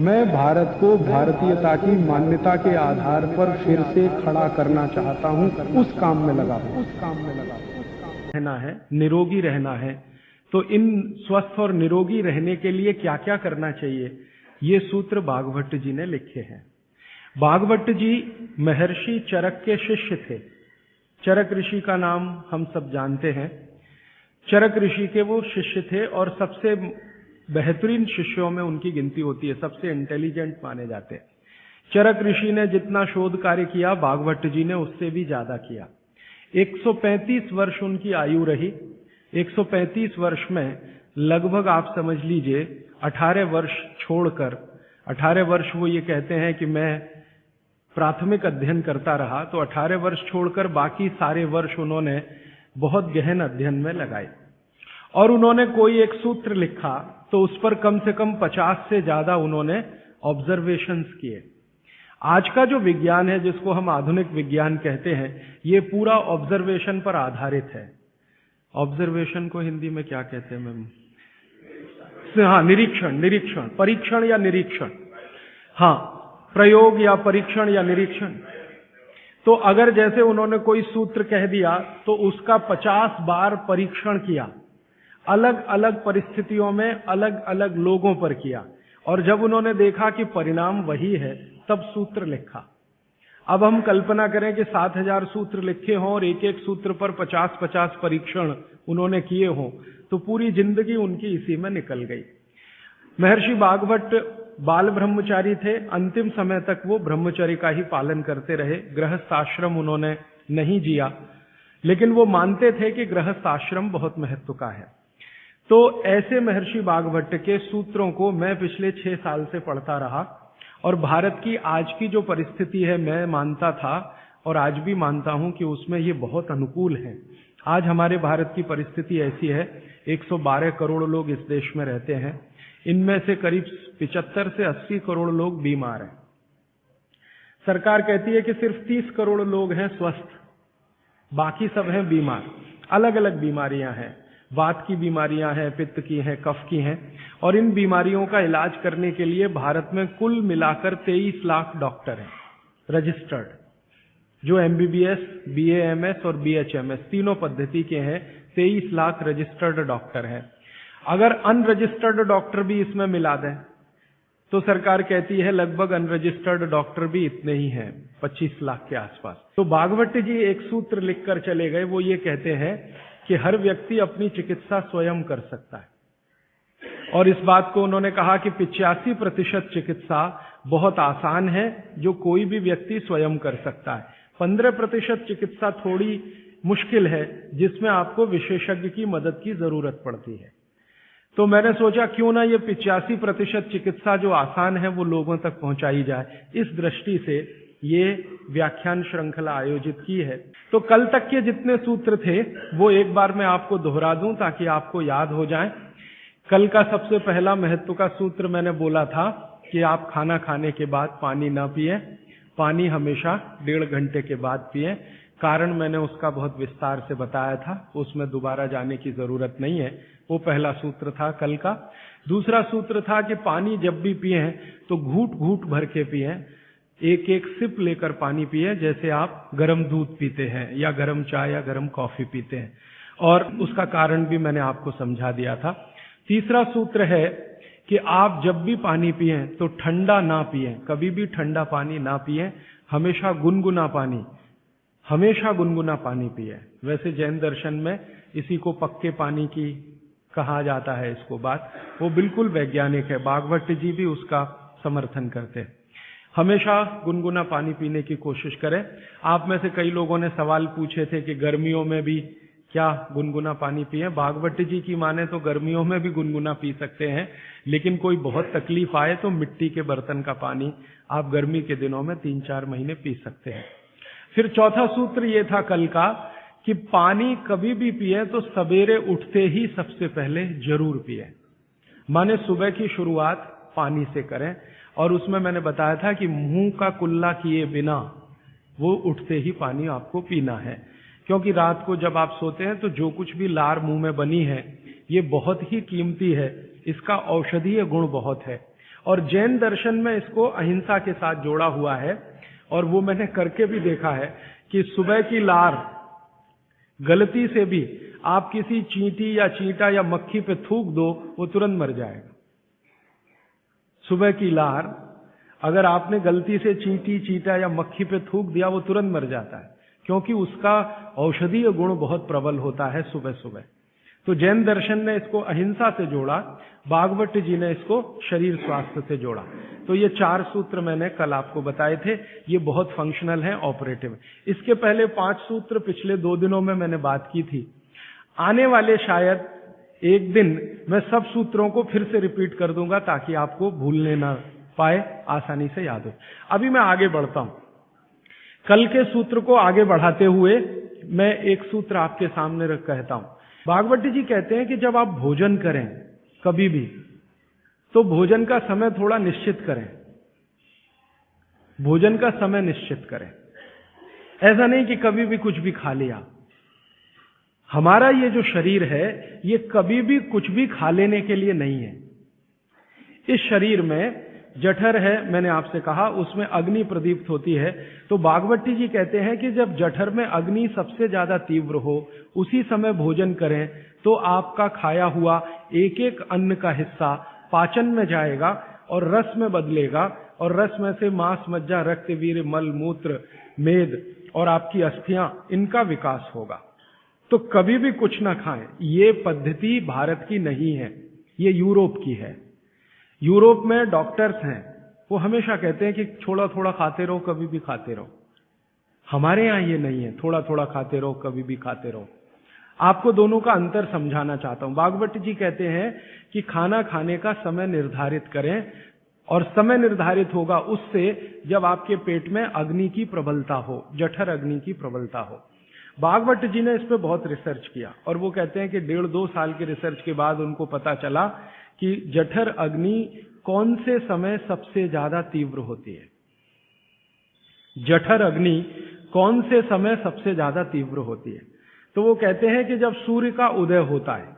मैं भारत को भारतीयता की मान्यता के आधार पर फिर से खड़ा करना चाहता हूं, उस काम में लगा हूं। रहना है, निरोगी रहना है, तो इन स्वस्थ और निरोगी रहने के लिए क्या क्या करना चाहिए, ये सूत्र भागवत जी ने लिखे हैं। भागवत जी महर्षि चरक के शिष्य थे। चरक ऋषि का नाम हम सब जानते हैं। चरक ऋषि के वो शिष्य थे और सबसे बेहतरीन शिष्यों में उनकी गिनती होती है, सबसे इंटेलिजेंट माने जाते हैं। चरक ऋषि ने जितना शोध कार्य किया, भागवत जी ने उससे भी ज्यादा किया। 135 वर्ष उनकी आयु रही। 135 वर्ष में लगभग आप समझ लीजिए 18 वर्ष छोड़कर, 18 वर्ष वो ये कहते हैं कि मैं प्राथमिक अध्ययन करता रहा, तो 18 वर्ष छोड़कर बाकी सारे वर्ष उन्होंने बहुत गहन अध्ययन में लगाए। और उन्होंने कोई एक सूत्र लिखा तो उस पर कम से कम 50 से ज्यादा उन्होंने ऑब्जर्वेशंस किए। आज का जो विज्ञान है, जिसको हम आधुनिक विज्ञान कहते हैं, ये पूरा ऑब्जर्वेशन पर आधारित है। ऑब्जर्वेशन को हिंदी में क्या कहते हैं मैम? हाँ, निरीक्षण, परीक्षण या निरीक्षण। हाँ, प्रयोग या परीक्षण या निरीक्षण। तो अगर जैसे उन्होंने कोई सूत्र कह दिया तो उसका 50 बार परीक्षण किया, अलग अलग परिस्थितियों में अलग अलग लोगों पर किया, और जब उन्होंने देखा कि परिणाम वही है, तब सूत्र लिखा। अब हम कल्पना करें कि 7000 सूत्र लिखे हों और एक एक सूत्र पर 50-50 परीक्षण उन्होंने किए हों, तो पूरी जिंदगी उनकी इसी में निकल गई। महर्षि भागवत बाल ब्रह्मचारी थे। अंतिम समय तक वो ब्रह्मचर्य का ही पालन करते रहे। गृहस्थ आश्रम उन्होंने नहीं जिया, लेकिन वो मानते थे कि गृहस्थ आश्रम बहुत महत्व का है। तो ऐसे महर्षि भागवत के सूत्रों को मैं पिछले 6 साल से पढ़ता रहा, और भारत की आज की जो परिस्थिति है, मैं मानता था और आज भी मानता हूं कि उसमें ये बहुत अनुकूल है। आज हमारे भारत की परिस्थिति ऐसी है, 112 करोड़ लोग इस देश में रहते हैं। इनमें से करीब 75 से 80 करोड़ लोग बीमार हैं। सरकार कहती है कि सिर्फ 30 करोड़ लोग हैं स्वस्थ, बाकी सब हैं बीमार। अलग अलग बीमारियां हैं, वात की बीमारियां हैं, पित्त की हैं, कफ की हैं, और इन बीमारियों का इलाज करने के लिए भारत में कुल मिलाकर 23 लाख डॉक्टर हैं रजिस्टर्ड, जो MBBS, BAMS और BHMS तीनों पद्धति के हैं। 23 लाख रजिस्टर्ड डॉक्टर हैं। अगर अनरजिस्टर्ड डॉक्टर भी इसमें मिला दें तो सरकार कहती है लगभग अनरजिस्टर्ड डॉक्टर भी इतने ही हैं, 25 लाख के आसपास। तो भागवत जी एक सूत्र लिखकर चले गए। वो ये कहते हैं कि हर व्यक्ति अपनी चिकित्सा स्वयं कर सकता है, और इस बात को उन्होंने कहा कि 85% चिकित्सा बहुत आसान है, जो कोई भी व्यक्ति स्वयं कर सकता है। 15% चिकित्सा थोड़ी मुश्किल है, जिसमें आपको विशेषज्ञ की मदद की जरूरत पड़ती है। तो मैंने सोचा क्यों ना ये 85% चिकित्सा जो आसान है वो लोगों तक पहुंचाई जाए। इस दृष्टि से ये व्याख्यान श्रृंखला आयोजित की है। तो कल तक के जितने सूत्र थे वो एक बार मैं आपको दोहरा दूं ताकि आपको याद हो जाए। कल का सबसे पहला महत्व का सूत्र मैंने बोला था कि आप खाना खाने के बाद पानी ना पिए, पानी हमेशा 1.5 घंटे के बाद पिए। कारण मैंने उसका बहुत विस्तार से बताया था, उसमें दोबारा जाने की जरूरत नहीं है। वो पहला सूत्र था कल का। दूसरा सूत्र था कि पानी जब भी पिए तो घूट घूट भर के पिए, एक एक सिप लेकर पानी पिए, जैसे आप गर्म दूध पीते हैं या गर्म चाय या गर्म कॉफी पीते हैं, और उसका कारण भी मैंने आपको समझा दिया था। तीसरा सूत्र है कि आप जब भी पानी पिए तो ठंडा ना पिए, कभी भी ठंडा पानी ना पिए, हमेशा गुनगुना पानी पिए। वैसे जैन दर्शन में इसी को पक्के पानी की कहा जाता है, इसको बात वो बिल्कुल वैज्ञानिक है। भागवत जी भी उसका समर्थन करते हैं। हमेशा गुनगुना पानी पीने की कोशिश करें। आप में से कई लोगों ने सवाल पूछे थे कि गर्मियों में भी क्या गुनगुना पानी पिए। भागवत जी की माने तो गर्मियों में भी गुनगुना पी सकते हैं, लेकिन कोई बहुत तकलीफ आए तो मिट्टी के बर्तन का पानी आप गर्मी के दिनों में 3-4 महीने पी सकते हैं। फिर चौथा सूत्र ये था कल का कि पानी कभी भी पिए तो सवेरे उठते ही सबसे पहले जरूर पिए, माने सुबह की शुरुआत पानी से करें। और उसमें मैंने बताया था कि मुंह का कुल्ला किए बिना वो उठते ही पानी आपको पीना है, क्योंकि रात को जब आप सोते हैं तो जो कुछ भी लार मुंह में बनी है ये बहुत ही कीमती है, इसका औषधीय गुण बहुत है। और जैन दर्शन में इसको अहिंसा के साथ जोड़ा हुआ है, और वो मैंने करके भी देखा है कि सुबह की लार गलती से भी आप किसी चींटी या चींटा या मक्खी पे थूक दो, वो तुरंत मर जाएगा। सुबह की लार अगर आपने गलती से चींटी, चींटा या मक्खी पे थूक दिया, वो तुरंत मर जाता है, क्योंकि उसका औषधीय गुण बहुत प्रबल होता है सुबह सुबह। तो जैन दर्शन ने इसको अहिंसा से जोड़ा, भागवत जी ने इसको शरीर स्वास्थ्य से जोड़ा। तो ये 4 सूत्र मैंने कल आपको बताए थे, ये बहुत फंक्शनल हैं, ऑपरेटिव। इसके पहले 5 सूत्र पिछले 2 दिनों में मैंने बात की थी। आने वाले शायद एक दिन मैं सब सूत्रों को फिर से रिपीट कर दूंगा, ताकि आपको भूलने ना पाए, आसानी से याद हो। अभी मैं आगे बढ़ता हूं। कल के सूत्र को आगे बढ़ाते हुए मैं एक सूत्र आपके सामने रख कहता हूं। भागवत जी कहते हैं कि जब आप भोजन करें कभी भी, तो भोजन का समय थोड़ा निश्चित करें। भोजन का समय निश्चित करें, ऐसा नहीं कि कभी भी कुछ भी खा लिया। हमारा ये जो शरीर है, ये कभी भी कुछ भी खा लेने के लिए नहीं है। इस शरीर में जठर है, मैंने आपसे कहा, उसमें अग्नि प्रदीप्त होती है। तो भागवती जी कहते हैं कि जब जठर में अग्नि सबसे ज्यादा तीव्र हो, उसी समय भोजन करें, तो आपका खाया हुआ एक एक अन्न का हिस्सा पाचन में जाएगा और रस में बदलेगा, और रस में से मांस, मज्जा, रक्त, वीर्य, मल, मूत्र, मेद और आपकी अस्थियां, इनका विकास होगा। तो कभी भी कुछ ना खाएं। ये पद्धति भारत की नहीं है, ये यूरोप की है। यूरोप में डॉक्टर्स हैं, वो हमेशा कहते हैं कि थोड़ा थोड़ा खाते रहो, कभी भी खाते रहो। हमारे यहां ये नहीं है, थोड़ा थोड़ा खाते रहो, कभी भी खाते रहो। आपको दोनों का अंतर समझाना चाहता हूं। भागवत जी कहते हैं कि खाना खाने का समय निर्धारित करें, और समय निर्धारित होगा उससे जब आपके पेट में अग्नि की प्रबलता हो, जठर अग्नि की प्रबलता हो। भागवत जी ने इस पे बहुत रिसर्च किया, और वो कहते हैं कि 1.5-2 साल के रिसर्च के बाद उनको पता चला कि जठर अग्नि कौन से समय सबसे ज्यादा तीव्र होती है। जठर अग्नि कौन से समय सबसे ज्यादा तीव्र होती है? तो वो कहते हैं कि जब सूर्य का उदय होता है,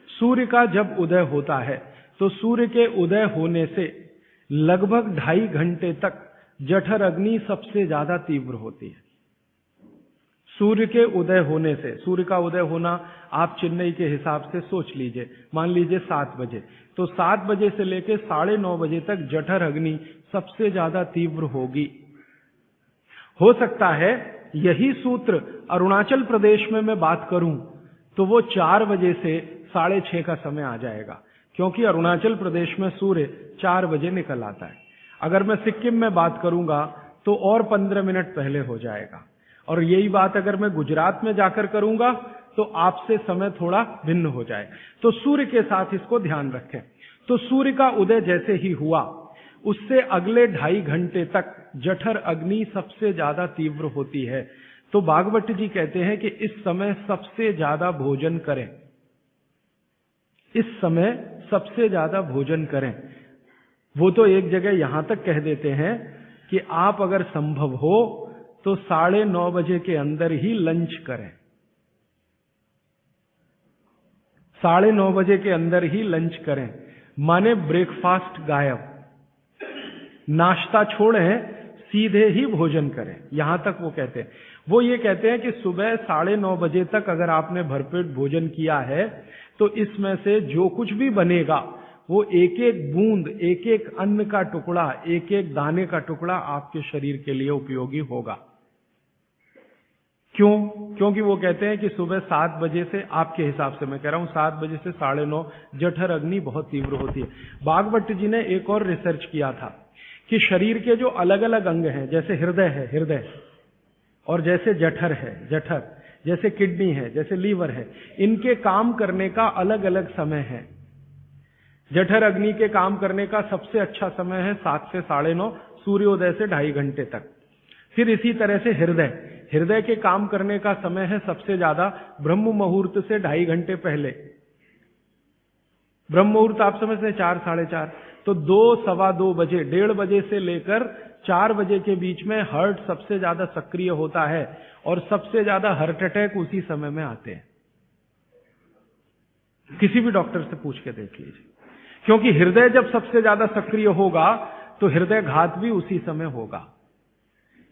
सूर्य का जब उदय होता है, तो सूर्य के उदय होने से लगभग 2.5 घंटे तक जठर अग्नि सबसे ज्यादा तीव्र होती है। सूर्य के उदय होने से, सूर्य का उदय होना आप चेन्नई के हिसाब से सोच लीजिए, मान लीजिए 7 बजे, तो 7 बजे से लेकर 9:30 बजे तक जठर अग्नि सबसे ज्यादा तीव्र होगी। हो सकता है यही सूत्र अरुणाचल प्रदेश में मैं बात करूं तो वो 4 बजे से 6:30 का समय आ जाएगा, क्योंकि अरुणाचल प्रदेश में सूर्य 4 बजे निकल आता है। अगर मैं सिक्किम में बात करूंगा तो और 15 मिनट पहले हो जाएगा, और यही बात अगर मैं गुजरात में जाकर करूंगा तो आपसे समय थोड़ा भिन्न हो जाए। तो सूर्य के साथ इसको ध्यान रखें। तो सूर्य का उदय जैसे ही हुआ, उससे अगले 2.5 घंटे तक जठर अग्नि सबसे ज्यादा तीव्र होती है। तो भागवत जी कहते हैं कि इस समय सबसे ज्यादा भोजन करें, इस समय सबसे ज्यादा भोजन करें। वो तो एक जगह यहां तक कह देते हैं कि आप अगर संभव हो तो 9:30 बजे के अंदर ही लंच करें। 9:30 बजे के अंदर ही लंच करें, माने ब्रेकफास्ट गायब, नाश्ता छोड़ें, सीधे ही भोजन करें। यहां तक वो कहते हैं। वो ये कहते हैं कि सुबह 9:30 बजे तक अगर आपने भरपेट भोजन किया है, तो इसमें से जो कुछ भी बनेगा वो एक एक बूंद, एक एक अन्न का टुकड़ा, एक एक दाने का टुकड़ा आपके शरीर के लिए उपयोगी होगा। क्यों? क्योंकि वो कहते हैं कि सुबह 7 बजे से, आपके हिसाब से मैं कह रहा हूं, 7 बजे से 9:30 जठर अग्नि बहुत तीव्र होती है। भागवत जी ने एक और रिसर्च किया था कि शरीर के जो अलग अलग अंग हैं, जैसे हृदय है, हृदय, और जैसे जठर है, जठर, जैसे किडनी है, जैसे लीवर है, इनके काम करने का अलग अलग समय है। जठर अग्नि के काम करने का सबसे अच्छा समय है 7 से 9:30, सूर्योदय से 2.5 घंटे तक। फिर इसी तरह से हृदय, हृदय के काम करने का समय है सबसे ज्यादा ब्रह्म मुहूर्त से 2.5 घंटे पहले। ब्रह्म मुहूर्त आप समझते हैं 4, 4:30, तो 2, 2:15 बजे, 1:30 बजे से लेकर 4 बजे के बीच में हार्ट सबसे ज्यादा सक्रिय होता है, और सबसे ज्यादा हार्ट अटैक उसी समय में आते हैं। किसी भी डॉक्टर से पूछ के देख लीजिए, क्योंकि हृदय जब सबसे ज्यादा सक्रिय होगा तो हृदय घात भी उसी समय होगा।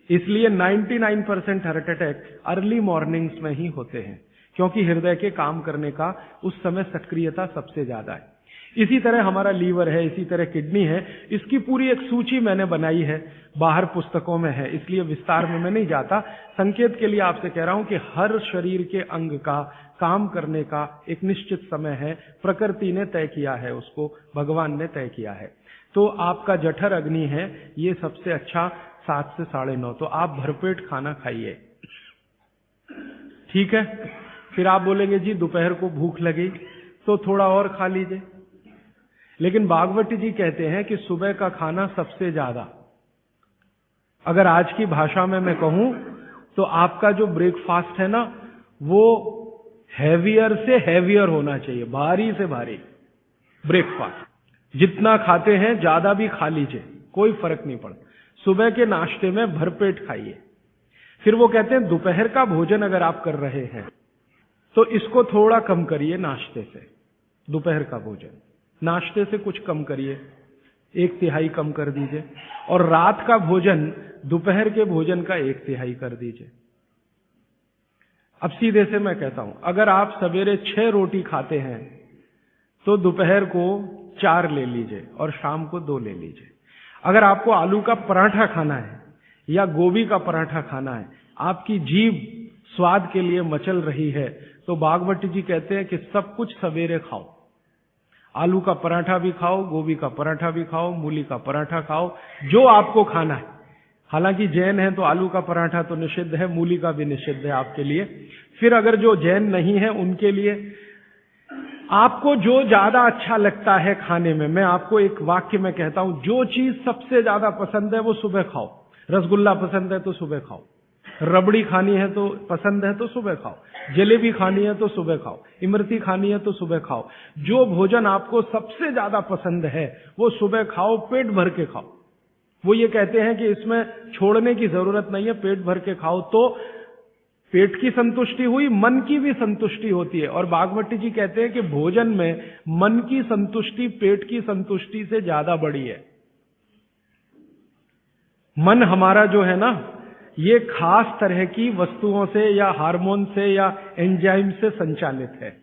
इसलिए 99% हार्ट अटैक अर्ली मॉर्निंग्स में ही होते हैं, क्योंकि हृदय के काम करने का उस समय सक्रियता सबसे ज्यादा है। इसी तरह हमारा लीवर है, इसी तरह किडनी है। इसकी पूरी एक सूची मैंने बनाई है, बाहर पुस्तकों में है, इसलिए विस्तार में मैं नहीं जाता। संकेत के लिए आपसे कह रहा हूं कि हर शरीर के अंग का काम करने का एक निश्चित समय है, प्रकृति ने तय किया है, उसको भगवान ने तय किया है। तो आपका जठर अग्नि है, ये सबसे अच्छा 7 से 9:30, तो आप भरपेट खाना खाइए, ठीक है। फिर आप बोलेंगे जी दोपहर को भूख लगी तो थोड़ा और खा लीजिए, लेकिन भागवती जी कहते हैं कि सुबह का खाना सबसे ज्यादा, अगर आज की भाषा में मैं कहूं तो आपका जो ब्रेकफास्ट है ना, वो हैवियर से हैवियर होना चाहिए, भारी से भारी ब्रेकफास्ट। जितना खाते हैं ज्यादा भी खा लीजिए, कोई फर्क नहीं पड़ता। सुबह के नाश्ते में भरपेट खाइए। फिर वो कहते हैं दोपहर का भोजन अगर आप कर रहे हैं तो इसको थोड़ा कम करिए, नाश्ते से दोपहर का भोजन नाश्ते से कुछ कम करिए, 1/3 कम कर दीजिए, और रात का भोजन दोपहर के भोजन का 1/3 कर दीजिए। अब सीधे से मैं कहता हूं, अगर आप सवेरे 6 रोटी खाते हैं तो दोपहर को 4 ले लीजिए और शाम को 2 ले लीजिए। अगर आपको आलू का पराठा खाना है या गोभी का पराठा खाना है, आपकी जीभ स्वाद के लिए मचल रही है, तो भागवती जी कहते हैं कि सब कुछ सवेरे खाओ। आलू का पराठा भी खाओ, गोभी का पराठा भी खाओ, मूली का पराठा खाओ, जो आपको खाना है। हालांकि जैन है तो आलू का पराठा तो निषिद्ध है, मूली का भी निषिद्ध है आपके लिए। फिर अगर जो जैन नहीं है उनके लिए आपको जो ज्यादा अच्छा लगता है खाने में, मैं आपको एक वाक्य में कहता हूं, जो चीज सबसे ज्यादा पसंद है वो सुबह खाओ। रसगुल्ला पसंद है तो सुबह खाओ, रबड़ी खानी है तो पसंद है तो सुबह खाओ, जलेबी खानी है तो सुबह खाओ, इमरती खानी है तो सुबह खाओ। जो भोजन आपको सबसे ज्यादा पसंद है वो सुबह खाओ, पेट भर के खाओ। वो ये कहते हैं कि इसमें छोड़ने की जरूरत नहीं है, पेट भर के खाओ तो पेट की संतुष्टि हुई, मन की भी संतुष्टि होती है। और भागवती जी कहते हैं कि भोजन में मन की संतुष्टि पेट की संतुष्टि से ज्यादा बड़ी है। मन हमारा जो है ना, ये खास तरह की वस्तुओं से या हार्मोन से या एंजाइम से संचालित है।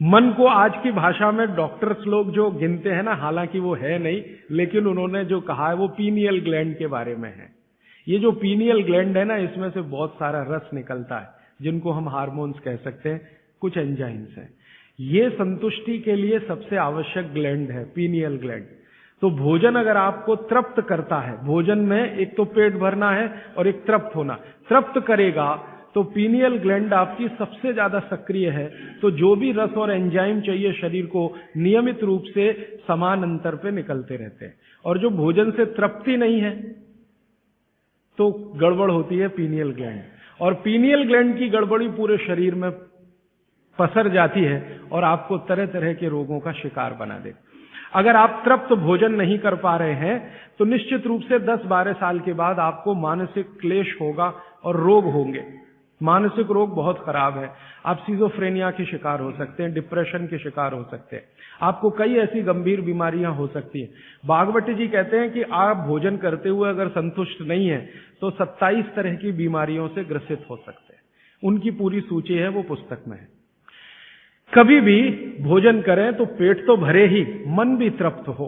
मन को आज की भाषा में डॉक्टर्स लोग जो गिनते हैं ना, हालांकि वो है नहीं, लेकिन उन्होंने जो कहा है वो पीनियल ग्लैंड के बारे में है। ये जो पीनियल ग्लैंड है ना, इसमें से बहुत सारा रस निकलता है, जिनको हम हार्मोन्स कह सकते हैं, कुछ एंजाइम्स हैं। ये संतुष्टि के लिए सबसे आवश्यक ग्लैंड है पीनियल ग्लैंड। तो भोजन अगर आपको तृप्त करता है, भोजन में एक तो पेट भरना है और एक तृप्त होना, तृप्त करेगा तो पीनियल ग्लैंड आपकी सबसे ज्यादा सक्रिय है। तो जो भी रस और एंजाइम चाहिए शरीर को, नियमित रूप से समान अंतर पे निकलते रहते हैं। और जो भोजन से तृप्ति नहीं है तो गड़बड़ होती है पीनियल ग्लैंड, और पीनियल ग्लैंड की गड़बड़ी पूरे शरीर में पसर जाती है और आपको तरह तरह के रोगों का शिकार बना दे। अगर आप तृप्त भोजन नहीं कर पा रहे हैं तो निश्चित रूप से 10-12 साल के बाद आपको मानसिक क्लेश होगा और रोग होंगे। मानसिक रोग बहुत खराब है। आप सिजोफ्रेनिया के शिकार हो सकते हैं, डिप्रेशन के शिकार हो सकते हैं, आपको कई ऐसी गंभीर बीमारियां हो सकती हैं। भागवती जी कहते हैं कि आप भोजन करते हुए अगर संतुष्ट नहीं है तो 27 तरह की बीमारियों से ग्रसित हो सकते हैं। उनकी पूरी सूची है, वो पुस्तक में है। कभी भी भोजन करें तो पेट तो भरे ही, मन भी तृप्त हो,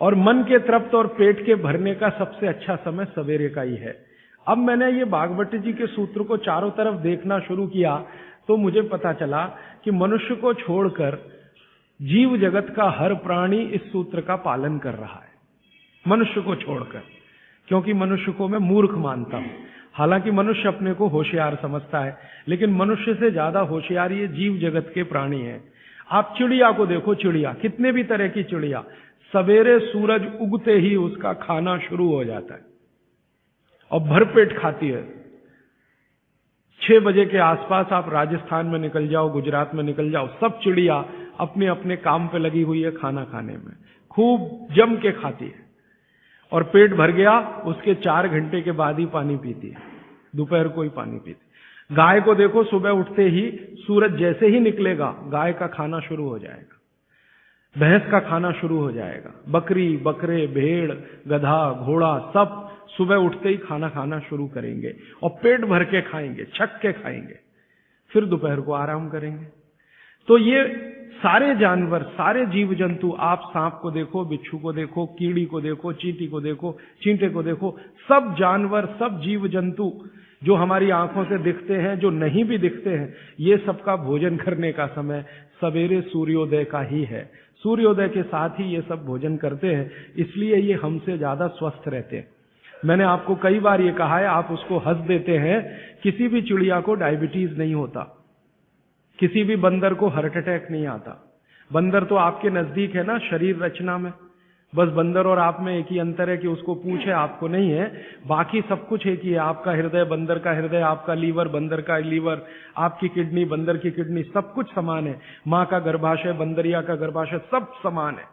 और मन के तृप्त और पेट के भरने का सबसे अच्छा समय सवेरे का ही है। अब मैंने ये भागवती जी के सूत्र को चारों तरफ देखना शुरू किया तो मुझे पता चला कि मनुष्य को छोड़कर जीव जगत का हर प्राणी इस सूत्र का पालन कर रहा है, मनुष्य को छोड़कर, क्योंकि मनुष्य को मैं मूर्ख मानता हूं। हालांकि मनुष्य अपने को होशियार समझता है, लेकिन मनुष्य से ज्यादा होशियार ये जीव जगत के प्राणी हैं। आप चिड़िया को देखो, चिड़िया, कितने भी तरह की चिड़िया, सवेरे सूरज उगते ही उसका खाना शुरू हो जाता है और भरपेट खाती है। 6 बजे के आसपास आप राजस्थान में निकल जाओ, गुजरात में निकल जाओ, सब चिड़िया अपने अपने काम पे लगी हुई है, खाना खाने में खूब जम के खाती है, और पेट भर गया उसके 4 घंटे के बाद ही पानी पीती है, दोपहर को ही पानी पीती। गाय को देखो, सुबह उठते ही सूरज जैसे ही निकलेगा गाय का खाना शुरू हो जाएगा। भैंस का खाना शुरू हो जाएगा, बकरी, बकरे, भेड़, गधा, घोड़ा सब सुबह उठते ही खाना खाना शुरू करेंगे और पेट भर के खाएंगे, छक के खाएंगे, फिर दोपहर को आराम करेंगे। तो ये सारे जानवर, सारे जीव जंतु, आप सांप को देखो, बिच्छू को देखो, कीड़ी को देखो, चींटी को देखो, चींटे को देखो, सब जानवर, सब जीव जंतु जो हमारी आंखों से दिखते हैं, जो नहीं भी दिखते हैं, ये सबका भोजन करने का समय सवेरे सूर्योदय का ही है। सूर्योदय के साथ ही ये सब भोजन करते हैं, इसलिए ये हमसे ज्यादा स्वस्थ रहते हैं। मैंने आपको कई बार ये कहा है, आप उसको हंस देते हैं, किसी भी चिड़िया को डायबिटीज नहीं होता, किसी भी बंदर को हार्ट अटैक नहीं आता। बंदर तो आपके नजदीक है ना शरीर रचना में, बस बंदर और आप में एक ही अंतर है कि उसको पूंछ है, आपको नहीं है, बाकी सब कुछ एक ही है। आपका हृदय बंदर का हृदय, आपका लीवर बंदर का लीवर, आपकी किडनी बंदर की किडनी, सब कुछ समान है। मां का गर्भाशय, बंदरिया का गर्भाशय, सब समान है,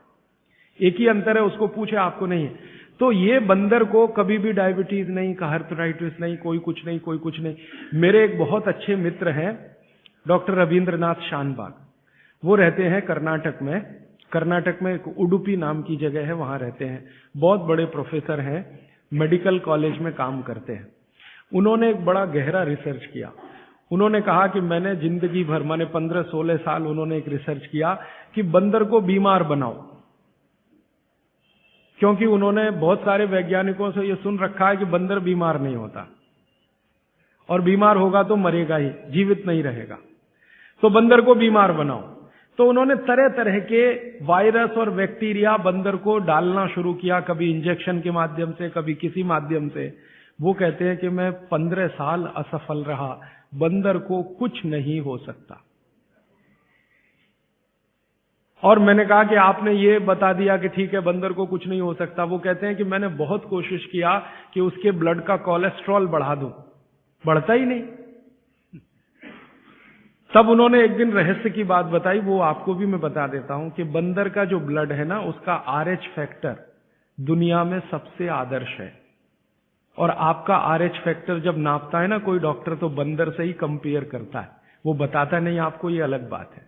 एक ही अंतर है, उसको पूछे, आपको नहीं है। तो ये बंदर को कभी भी डायबिटीज नहीं, हार्टराइटिस नहीं, कोई कुछ नहीं, कोई कुछ नहीं। मेरे एक बहुत अच्छे मित्र हैं डॉक्टर रविंद्रनाथ शानबाग, वो रहते हैं कर्नाटक में। कर्नाटक में एक उडुपी नाम की जगह है, वहां रहते हैं। बहुत बड़े प्रोफेसर हैं, मेडिकल कॉलेज में काम करते हैं। उन्होंने एक बड़ा गहरा रिसर्च किया। उन्होंने कहा कि मैंने जिंदगी भर, माने 15-16 साल उन्होंने एक रिसर्च किया कि बंदर को बीमार बनाओ, क्योंकि उन्होंने बहुत सारे वैज्ञानिकों से यह सुन रखा है कि बंदर बीमार नहीं होता, और बीमार होगा तो मरेगा ही, जीवित नहीं रहेगा। तो बंदर को बीमार बनाओ। तो उन्होंने तरह तरह के वायरस और बैक्टीरिया बंदर को डालना शुरू किया, कभी इंजेक्शन के माध्यम से, कभी किसी माध्यम से। वो कहते हैं कि मैं 15 साल असफल रहा, बंदर को कुछ नहीं हो सकता। और मैंने कहा कि आपने ये बता दिया कि ठीक है बंदर को कुछ नहीं हो सकता। वो कहते हैं कि मैंने बहुत कोशिश किया कि उसके ब्लड का कोलेस्ट्रॉल बढ़ा दूं, बढ़ता ही नहीं। तब उन्होंने एक दिन रहस्य की बात बताई, वो आपको भी मैं बता देता हूं कि बंदर का जो ब्लड है ना, उसका RH फैक्टर दुनिया में सबसे आदर्श है। और आपका RH फैक्टर जब नापता है ना कोई डॉक्टर, तो बंदर से ही कंपेयर करता है, वो बताता नहीं आपको, ये अलग बात है।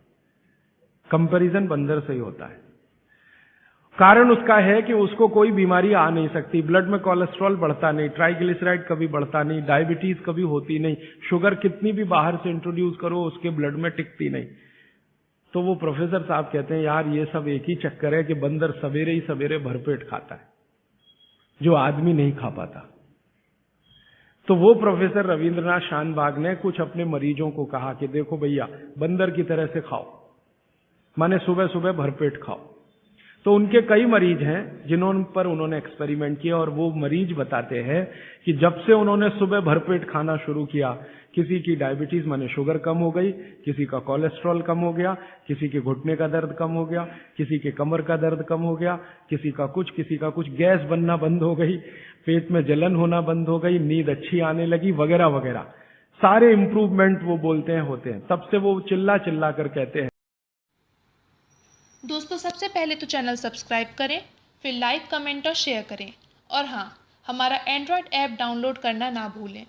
कंपैरिजन बंदर से ही होता है। कारण उसका है कि उसको कोई बीमारी आ नहीं सकती, ब्लड में कोलेस्ट्रॉल बढ़ता नहीं, ट्राइग्लिसराइड कभी बढ़ता नहीं, डायबिटीज कभी होती नहीं, शुगर कितनी भी बाहर से इंट्रोड्यूस करो उसके ब्लड में टिकती नहीं। तो वो प्रोफेसर साहब कहते हैं यार ये सब एक ही चक्कर है कि बंदर सवेरे ही सवेरे भरपेट खाता है, जो आदमी नहीं खा पाता। तो वो प्रोफेसर रविंद्रनाथ शानबाग ने कुछ अपने मरीजों को कहा कि देखो भैया, बंदर की तरह से खाओ, माने सुबह सुबह भरपेट खाओ। तो उनके कई मरीज हैं जिन्होंने पर उन्होंने एक्सपेरिमेंट किया, और वो मरीज बताते हैं कि जब से उन्होंने सुबह भरपेट खाना शुरू किया, किसी की डायबिटीज माने शुगर कम हो गई, किसी का कोलेस्ट्रॉल कम हो गया, किसी के घुटने का दर्द कम हो गया, किसी के कमर का दर्द कम हो गया, किसी का कुछ, गैस बनना बंद हो गई, पेट में जलन होना बंद हो गई, नींद अच्छी आने लगी, वगैरह वगैरह सारे इंप्रूवमेंट वो बोलते हैं होते हैं। तब से वो चिल्ला चिल्ला कर कहते हैं। दोस्तों सबसे पहले तो चैनल सब्सक्राइब करें, फिर लाइक, कमेंट और शेयर करें, और हाँ, हमारा एंड्रॉयड ऐप डाउनलोड करना ना भूलें।